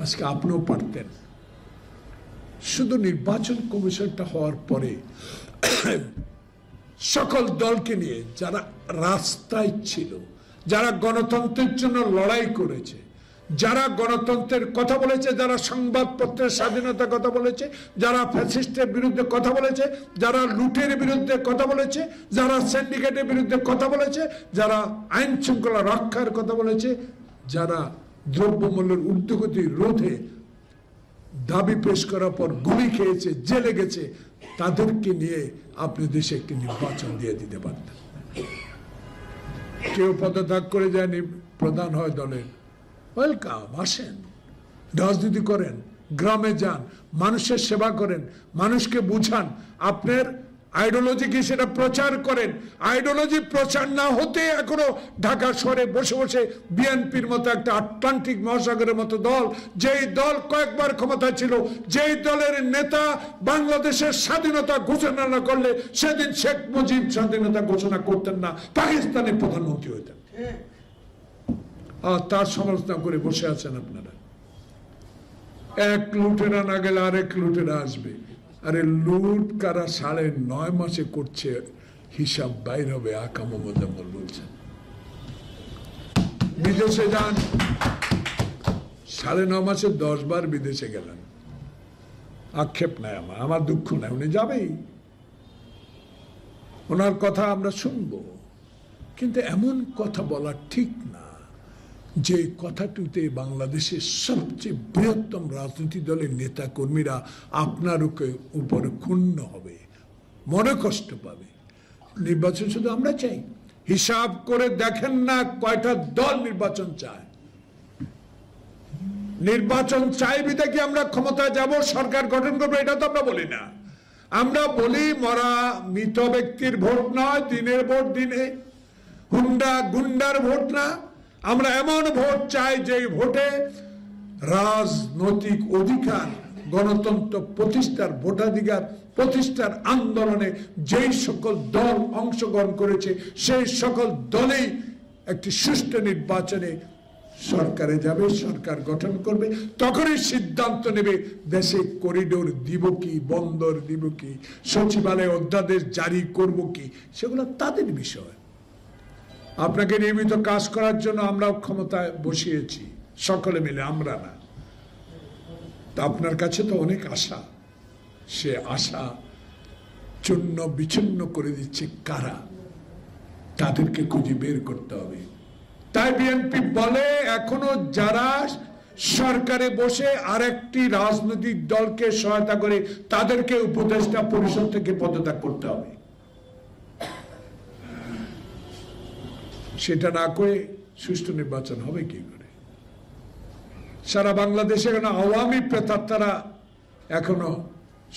আজকে আপনিও পারতেন। শুধু নির্বাচন কমিশনটা হওয়ার পরে সকল দলকে নিয়ে যারা রাস্তায় ছিল, যারা গণতন্ত্রের জন্য লড়াই করেছে, যারা গণতন্ত্রের কথা বলেছে, যারা সংবাদপত্রের স্বাধীনতার কথা বলেছে, যারা ফ্যাসিস্টের বিরুদ্ধে কথা বলেছে, যারা লুটের বিরুদ্ধে কথা বলেছে, যারা সিন্ডিকেটের বিরুদ্ধে কথা বলেছে, যারা আইন শৃঙ্খলা রক্ষার কথা বলেছে, যারা দ্রব্যমূল্যের ঊর্ধ্বগতি রোধে দাবি পেশ করার পর গুলি খেয়েছে, জেলে গেছে, তাদেরকে নিয়ে আপনি দেশে একটি নির্বাচন দিয়ে দিতে পারতেন। কেউ পদত্যাগ করে যায়নি, প্রধান হয় দলের, ওয়েলকাম, আসেন, রাজনীতি করেন, গ্রামে যান, মানুষের সেবা করেন, মানুষকে বুঝান, আপনার আইডিওলজি কি সেটা প্রচার করেন। আইডিওলজি প্রচার না হতে এখনো ঢাকা শহরে বসে বসে বিএনপির মতো একটা আটলান্টিক মহাসাগরের মতো দল, যেই দল কয়েকবার ক্ষমতায় ছিল, যেই দলের নেতা বাংলাদেশের স্বাধীনতা ঘোষণা না করলে সেদিন শেখ মুজিব স্বাধীনতা ঘোষণা করতেন না, পাকিস্তানের প্রধানমন্ত্রী হইতেন, আর তার সমালোচনা করে বসে আছেন আপনারা। এক লুটেরা না গেলে আরেক লুটেরা আসবে। আরে লুট কারা 9.5 মাসে করছে, হিসাব বাইর হবে। আকা মোহাম্মদ বলছেন বিদেশে যান, 9.5 মাসে 10 বার বিদেশে গেলেন, আক্ষেপ নাই আমার দুঃখ নাই, উনি যাবেই, ওনার কথা আমরা শুনবো, কিন্তু এমন কথা বলা ঠিক না যে কথাটিতে বাংলাদেশের সবচেয়ে বৃহত্তম রাজনৈতিক দলের নেতা কর্মীরা আপনার উপরে ক্ষুণ্ণ হবে, মনে কষ্ট পাবে। নির্বাচন শুধু আমরা চাই, হিসাব করে দেখেন না কয়টা দল নির্বাচন চায়। নির্বাচন চাই বিধে কি আমরা ক্ষমতায় যাব, সরকার গঠন করবো, এটা তো আমরা বলি না। আমরা বলি মরা মৃত ব্যক্তির ভোট নয়, দিনের ভোট দিনে, হুন্ডা গুন্ডার ভোট না, আমরা এমন ভোট চাই যে ভোটে রাজনৈতিক অধিকার, গণতন্ত্র প্রতিষ্ঠার, ভোটাধিকার প্রতিষ্ঠার আন্দোলনে যেই সকল দল অংশগ্রহণ করেছে সেই সকল দলেই একটি সুষ্ঠু নির্বাচনে সরকারে যাবে, সরকার গঠন করবে, তখনই সিদ্ধান্ত নেবে দেশে করিডোর দিব কি, বন্দর দিব কি, সচিবালয় অধ্যাদেশ জারি করব কি, সেগুলো তাদের বিষয়। আপনাকে নিয়মিত কাজ করার জন্য আমরাও ক্ষমতায় বসিয়েছি, সকলে মিলে, আমরা না। তা আপনার কাছে তো অনেক আশা, সে আশা চূর্ণ বিচ্ছিন্ন করে দিচ্ছে কারা, তাদেরকে খুঁজে বের করতে হবে। তাই বিএনপি বলে এখনো যারা সরকারে বসে আরেকটি রাজনৈতিক দলকে সহায়তা করে তাদেরকে উপদেষ্টা পরিষদ থেকে পদত্যাগ করতে হবে। সেটা না করে সুষ্ঠু নির্বাচন হবে কি করে? সারা বাংলাদেশে কেন আওয়ামী প্রেতাত্মারা এখনো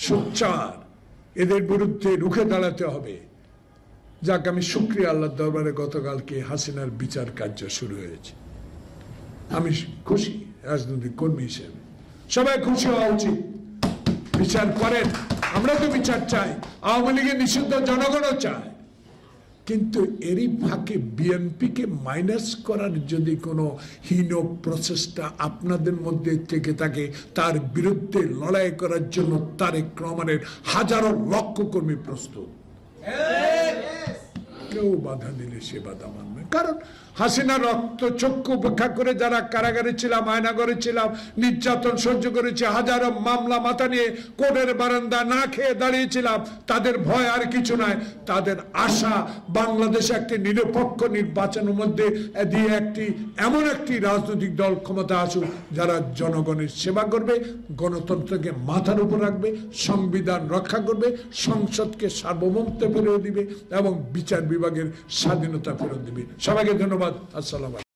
সোচ্চার, এদের বিরুদ্ধে রুখে দাঁড়াতে হবে। যাক, আমি শুকরিয়া আল্লাহর দরবারে গতকালকে হাসিনার বিচার কার্য শুরু হয়েছে, আমি খুশি। রাজনৈতিক কর্মী হিসেবে সবাই খুশি হওয়া উচিত। বিচার করেন, আমরা তো বিচার চাই, আওয়ামী লীগের নিষিদ্ধ জনগণও চায়, কিন্তু এরই ফাঁকে বিএনপিকে মাইনাস করার যদি কোনো হীন প্রচেষ্টা আপনাদের মধ্যে থেকে থাকে, তার বিরুদ্ধে লড়াই করার জন্য তারেক রহমানের হাজারো লক্ষ কর্মী প্রস্তুত। কেউ বাধা দিলে সে বাধা মানবে, কারণ হাসিনা রক্ত চক্ষু উপেক্ষা করে যারা কারাগারে ছিলাম, আয়নাঘরে ছিলাম, নির্যাতন সহ্য করেছে, হাজারো মামলা মাথা নিয়ে কোর্টের বারান্দা না খেয়ে দাঁড়িয়েছিলাম, তাদের ভয় আর কিছু নাই। তাদের আশা বাংলাদেশে একটি নিরপেক্ষ নির্বাচনের মধ্যে দিয়ে এমন একটি রাজনৈতিক দল ক্ষমতা আসুক যারা জনগণের সেবা করবে, গণতন্ত্রকে মাথার উপর রাখবে, সংবিধান রক্ষা করবে, সংসদকে সার্বভৌমত্ব ফেরত দিবে এবং বিচার বিভাগের স্বাধীনতা ফেরত দিবে। সবাইকে ধন্যবাদ। আসসালাম।